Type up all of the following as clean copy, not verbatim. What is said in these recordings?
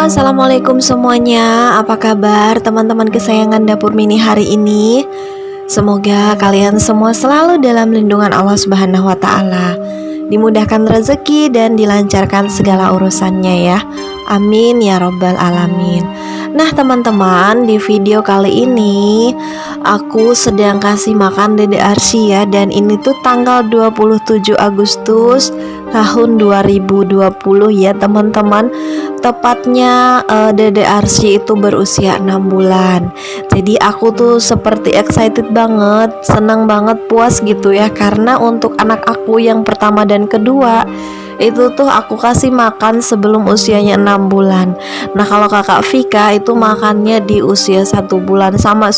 Assalamualaikum semuanya. Apa kabar teman-teman kesayangan Dapur Mini hari ini? Semoga kalian semua selalu dalam lindungan Allah Subhanahu wa taala. Dimudahkan rezeki dan dilancarkan segala urusannya ya. Amin ya robbal alamin. Nah teman-teman, di video kali ini aku sedang kasih makan Dede Arsy ya. Dan ini tuh tanggal 27 Agustus tahun 2020 ya teman-teman. Tepatnya Dede Arsy itu berusia 6 bulan. Jadi aku tuh seperti excited banget, senang banget, puas gitu ya. Karena untuk anak aku yang pertama dan kedua itu tuh aku kasih makan sebelum usianya 6 bulan. Nah kalau kakak Vika itu makannya di usia 1 bulan, sama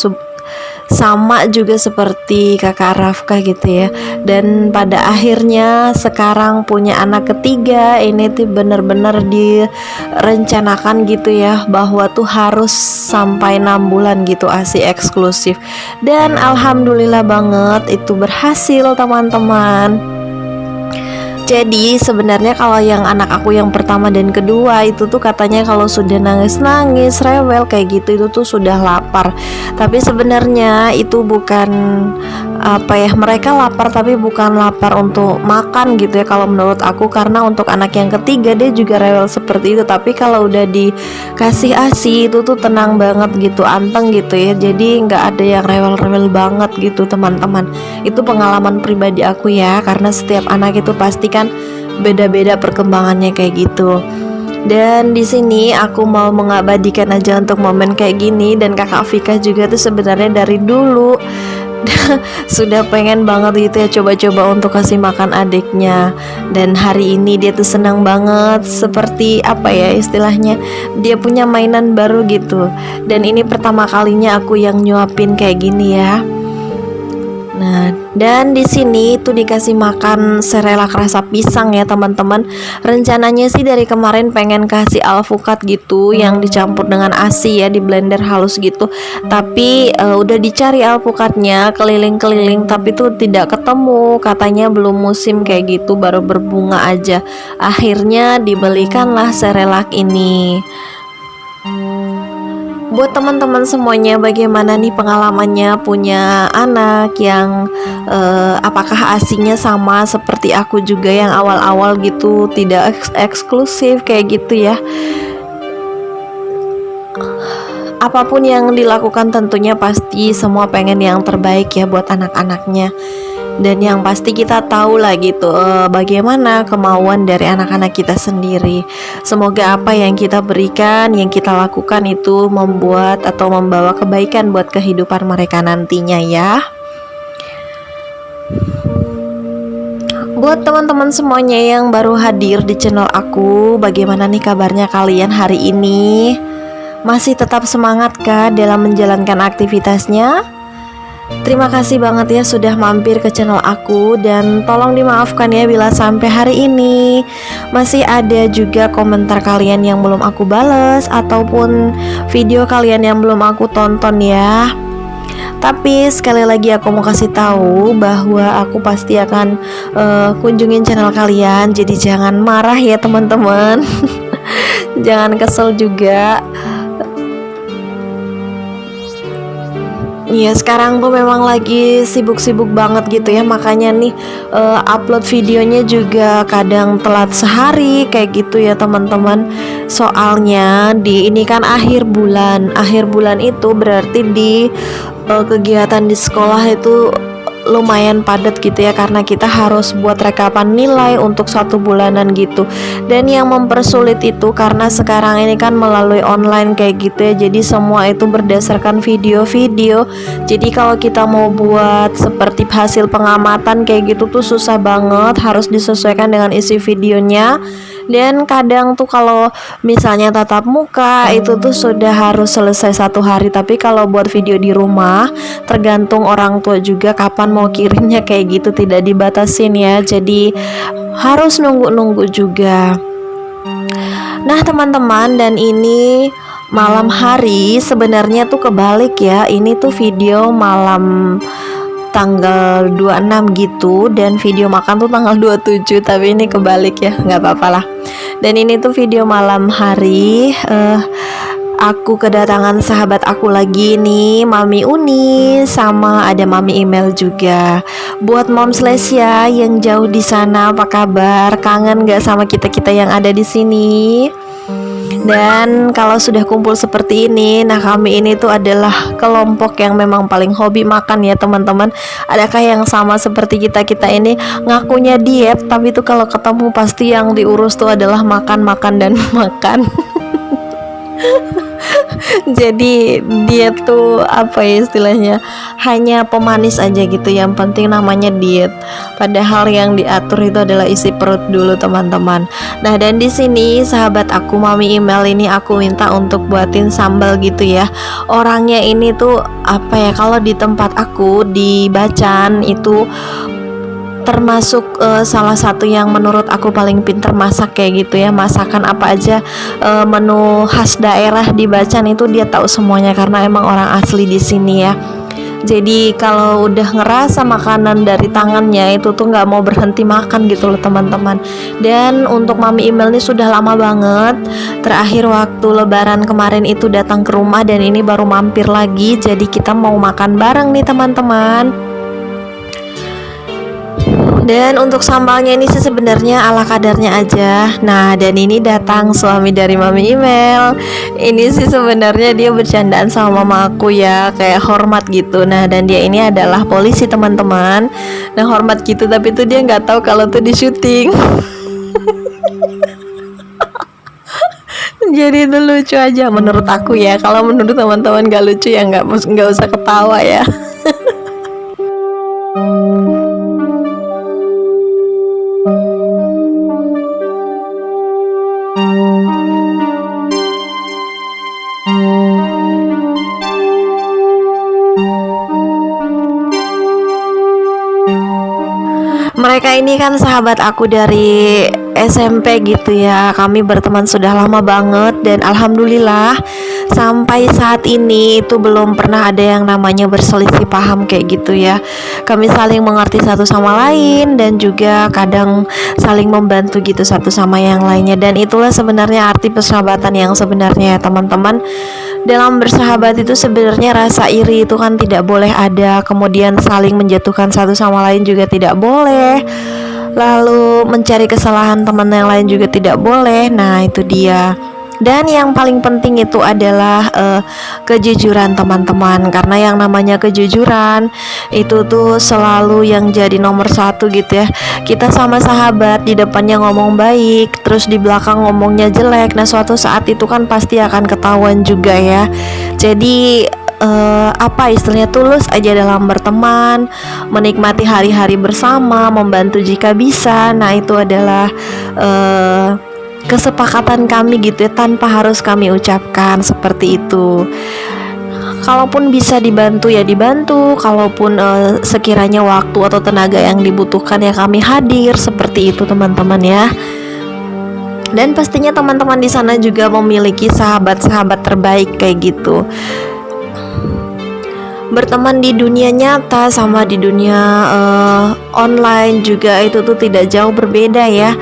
juga seperti kakak Rafka gitu ya. Dan pada akhirnya sekarang punya anak ketiga, ini tuh bener-bener direncanakan gitu ya, bahwa tuh harus sampai 6 bulan gitu ASI eksklusif. Dan alhamdulillah banget itu berhasil teman-teman. Jadi sebenarnya kalau yang anak aku yang pertama dan kedua itu tuh katanya kalau sudah nangis-nangis, rewel kayak gitu itu tuh sudah lapar. Tapi sebenarnya itu bukan mereka lapar tapi bukan lapar untuk makan gitu ya kalau menurut aku. Karena untuk anak yang ketiga dia juga rewel seperti itu. Tapi kalau udah dikasih ASI itu tuh tenang banget gitu, anteng gitu ya. Jadi nggak ada yang rewel-rewel banget gitu teman-teman. Itu pengalaman pribadi aku ya, karena setiap anak itu pasti kan beda-beda perkembangannya kayak gitu. Dan di sini aku mau mengabadikan aja untuk momen kayak gini. Dan kakak Vika juga tuh sebenarnya dari dulu sudah pengen banget gitu ya coba-coba untuk kasih makan adiknya. Dan hari ini dia tuh senang banget, seperti apa ya istilahnya, dia punya mainan baru gitu. Dan ini pertama kalinya aku yang nyuapin kayak gini ya. Nah, dan di sini tuh dikasih makan serelak rasa pisang ya teman-teman. Rencananya sih dari kemarin pengen kasih alpukat gitu yang dicampur dengan ASI ya, di blender halus gitu. Tapi udah dicari alpukatnya keliling-keliling tapi tuh tidak ketemu. Katanya belum musim kayak gitu, baru berbunga aja. Akhirnya dibelikanlah serelak ini. Buat teman-teman semuanya, bagaimana nih pengalamannya punya anak yang apakah ASINya sama seperti aku juga yang awal-awal gitu tidak eksklusif kayak gitu ya. Apapun yang dilakukan tentunya pasti semua pengen yang terbaik ya buat anak-anaknya. Dan yang pasti kita tahu lah gitu bagaimana kemauan dari anak-anak kita sendiri. Semoga apa yang kita berikan, yang kita lakukan itu membuat atau membawa kebaikan buat kehidupan mereka nantinya ya. Buat teman-teman semuanya yang baru hadir di channel aku, bagaimana nih kabarnya kalian hari ini? Masih tetap semangat kah dalam menjalankan aktivitasnya? Terima kasih banget ya sudah mampir ke channel aku. Dan tolong dimaafkan ya bila sampai hari ini masih ada juga komentar kalian yang belum aku bales, ataupun video kalian yang belum aku tonton ya. Tapi sekali lagi aku mau kasih tahu bahwa aku pasti akan kunjungin channel kalian. Jadi jangan marah ya teman-teman. Jangan kesel juga. Iya sekarang tuh memang lagi sibuk-sibuk banget gitu ya. Makanya nih upload videonya juga kadang telat sehari kayak gitu ya teman-teman. Soalnya ini kan akhir bulan. Akhir bulan itu berarti di kegiatan di sekolah itu lumayan padat gitu ya, karena kita harus buat rekapan nilai untuk 1 bulanan gitu. Dan yang mempersulit itu karena sekarang ini kan melalui online kayak gitu ya, jadi semua itu berdasarkan video-video. Jadi kalau kita mau buat seperti hasil pengamatan kayak gitu tuh susah banget, harus disesuaikan dengan isi videonya. Dan kadang tuh kalau misalnya tatap muka itu tuh sudah harus selesai 1 hari. Tapi kalau buat video di rumah tergantung orang tua juga kapan mau kirimnya kayak gitu, tidak dibatasin ya. Jadi harus nunggu-nunggu juga. Nah teman-teman, dan ini malam hari sebenarnya tuh kebalik ya. Ini tuh video malam tanggal 26 gitu, dan video makan tuh tanggal 27, tapi ini kebalik ya, nggak apa-apa lah. Dan ini tuh video malam hari. Aku kedatangan sahabat aku lagi nih, Mami Uni, sama ada Mami Email juga. Buat Moms Lesia yang jauh di sana, apa kabar? Kangen nggak sama kita-kita yang ada di sini? Dan kalau sudah kumpul seperti ini, nah kami ini tuh adalah kelompok yang memang paling hobi makan ya teman-teman. Adakah yang sama seperti kita-kita ini ngakunya diet, tapi tuh kalau ketemu pasti yang diurus tuh adalah makan, makan, dan makan. Jadi diet tuh apa ya istilahnya, hanya pemanis aja gitu, yang penting namanya diet. Padahal yang diatur itu adalah isi perut dulu teman-teman. Nah, dan di sini sahabat aku Mami Email ini aku minta untuk buatin sambal gitu ya. Orangnya ini tuh apa ya, kalau di tempat aku di Bacan itu termasuk salah satu yang menurut aku paling pinter masak kayak gitu ya. Masakan apa aja, menu khas daerah di Bacan itu dia tahu semuanya karena emang orang asli di sini ya. Jadi kalau udah ngerasa makanan dari tangannya itu tuh nggak mau berhenti makan gitu loh teman-teman. Dan untuk Mami Email ini sudah lama banget. Terakhir waktu Lebaran kemarin itu datang ke rumah, dan ini baru mampir lagi. Jadi kita mau makan bareng nih teman-teman. Dan untuk sambalnya ini sih sebenarnya ala kadarnya aja. Nah, dan ini datang suami dari Mami Email. Ini sih sebenarnya dia bercandaan sama mama aku ya, kayak hormat gitu. Nah, dan dia ini adalah polisi teman-teman. Nah, hormat gitu, tapi tuh dia nggak tahu kalau tuh di syuting. Jadi itu lucu aja menurut aku ya. Kalau menurut teman-teman nggak lucu ya nggak usah ketawa ya. Mereka ini kan sahabat aku dari SMP gitu ya. Kami berteman sudah lama banget, dan alhamdulillah sampai saat ini itu belum pernah ada yang namanya berselisih paham kayak gitu ya. Kami saling mengerti satu sama lain, dan juga kadang saling membantu gitu satu sama yang lainnya. Dan itulah sebenarnya arti persahabatan yang sebenarnya ya teman-teman. Dalam bersahabat itu sebenarnya rasa iri itu kan tidak boleh ada, kemudian saling menjatuhkan satu sama lain juga tidak boleh, lalu mencari kesalahan teman yang lain juga tidak boleh. Nah, itu dia. Dan yang paling penting itu adalah kejujuran teman-teman. Karena yang namanya kejujuran itu tuh selalu yang jadi nomor satu gitu ya. Kita sama sahabat, di depannya ngomong baik, terus di belakang ngomongnya jelek. Nah, suatu saat itu kan pasti akan ketahuan juga ya. Jadi apa istilahnya, tulus aja dalam berteman, menikmati hari-hari bersama, membantu jika bisa. Nah, itu adalah kesepakatan kami gitu ya, tanpa harus kami ucapkan seperti itu. Kalaupun bisa dibantu ya dibantu, kalaupun sekiranya waktu atau tenaga yang dibutuhkan ya kami hadir, seperti itu teman-teman ya. Dan pastinya teman-teman di sana juga memiliki sahabat-sahabat terbaik kayak gitu. Berteman di dunia nyata sama di dunia online juga itu tuh tidak jauh berbeda ya.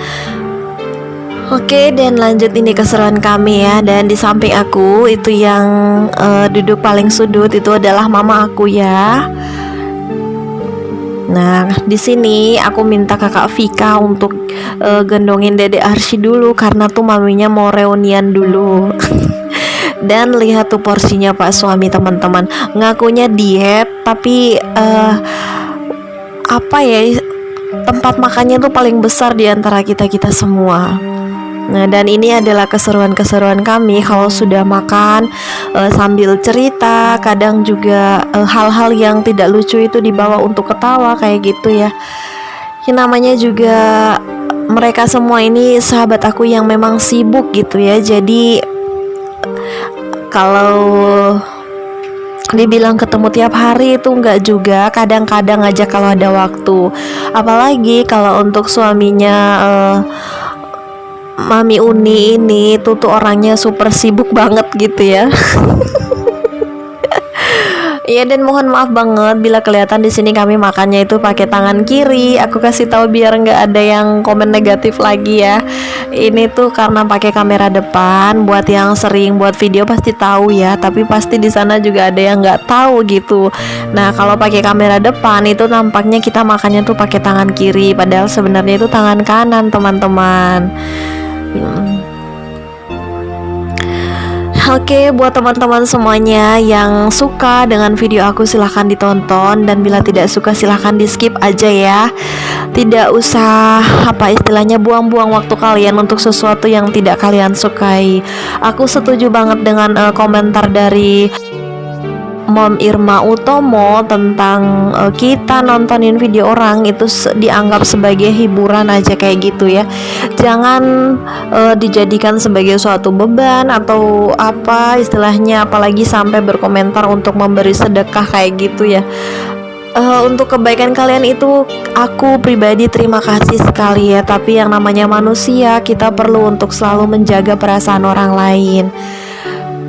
Oke, dan lanjut ini keseruan kami ya. Dan di samping aku itu yang duduk paling sudut itu adalah mama aku ya. Nah, di sini aku minta kakak Vika untuk gendongin Dede Arsy dulu, karena tuh maminya mau reunian dulu. Dan lihat tuh porsinya Pak suami teman-teman, ngakunya diet tapi apa ya, tempat makannya tuh paling besar di antara kita-kita semua. Nah, dan ini adalah keseruan-keseruan kami kalau sudah makan, sambil cerita. Kadang juga hal-hal yang tidak lucu itu dibawa untuk ketawa kayak gitu ya. Yang namanya juga mereka semua ini sahabat aku yang memang sibuk gitu ya. Jadi kalau dibilang ketemu tiap hari itu enggak juga, kadang-kadang aja kalau ada waktu. Apalagi kalau untuk suaminya Mami Uni ini tuh orangnya super sibuk banget gitu ya. Iya, dan mohon maaf banget bila kelihatan di sini kami makannya itu pakai tangan kiri. Aku kasih tahu biar nggak ada yang komen negatif lagi ya. Ini tuh karena pakai kamera depan. Buat yang sering buat video pasti tahu ya. Tapi pasti di sana juga ada yang nggak tahu gitu. Nah, kalau pakai kamera depan itu tampaknya kita makannya tuh pakai tangan kiri. Padahal sebenarnya itu tangan kanan, teman-teman. Oke, buat teman-teman semuanya yang suka dengan video aku silahkan ditonton, dan bila tidak suka silahkan di skip aja ya. Tidak usah apa istilahnya buang-buang waktu kalian untuk sesuatu yang tidak kalian sukai. Aku setuju banget dengan komentar dari Mom Irma Utomo tentang kita nontonin video orang itu dianggap sebagai hiburan aja kayak gitu ya. Jangan dijadikan sebagai suatu beban atau apa istilahnya, apalagi sampai berkomentar untuk memberi sedekah kayak gitu ya. Untuk kebaikan kalian itu aku pribadi terima kasih sekali ya. Tapi yang namanya manusia, kita perlu untuk selalu menjaga perasaan orang lain.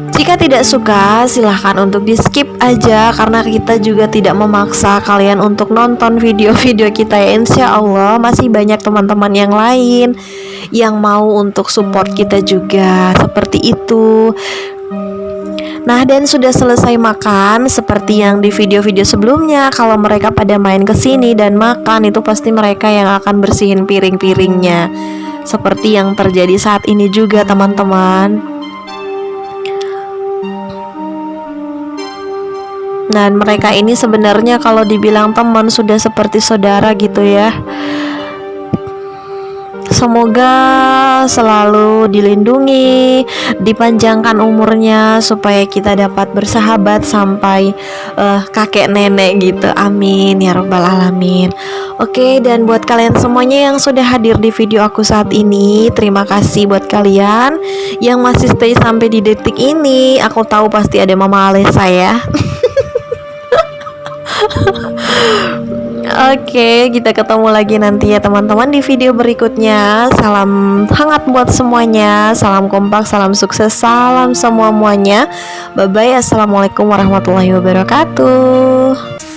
Jika tidak suka, silahkan untuk di skip aja, karena kita juga tidak memaksa kalian untuk nonton video-video kita ya. Insya Allah masih banyak teman-teman yang lain yang mau untuk support kita juga, seperti itu. Nah, dan sudah selesai makan, seperti yang di video-video sebelumnya, kalau mereka pada main ke sini dan makan, itu pasti mereka yang akan bersihin piring-piringnya. Seperti yang terjadi saat ini juga, teman-teman. Dan mereka ini sebenarnya kalau dibilang teman sudah seperti saudara gitu ya. Semoga selalu dilindungi, dipanjangkan umurnya supaya kita dapat bersahabat sampai kakek nenek gitu. Amin ya rabbal alamin. Oke, dan buat kalian semuanya yang sudah hadir di video aku saat ini, terima kasih buat kalian yang masih stay sampai di detik ini. Aku tahu pasti ada Mama Alesa ya. Oke, kita ketemu lagi nanti ya teman-teman di video berikutnya. Salam hangat buat semuanya, salam kompak, salam sukses, salam semua-muanya. Bye-bye, assalamualaikum warahmatullahi wabarakatuh.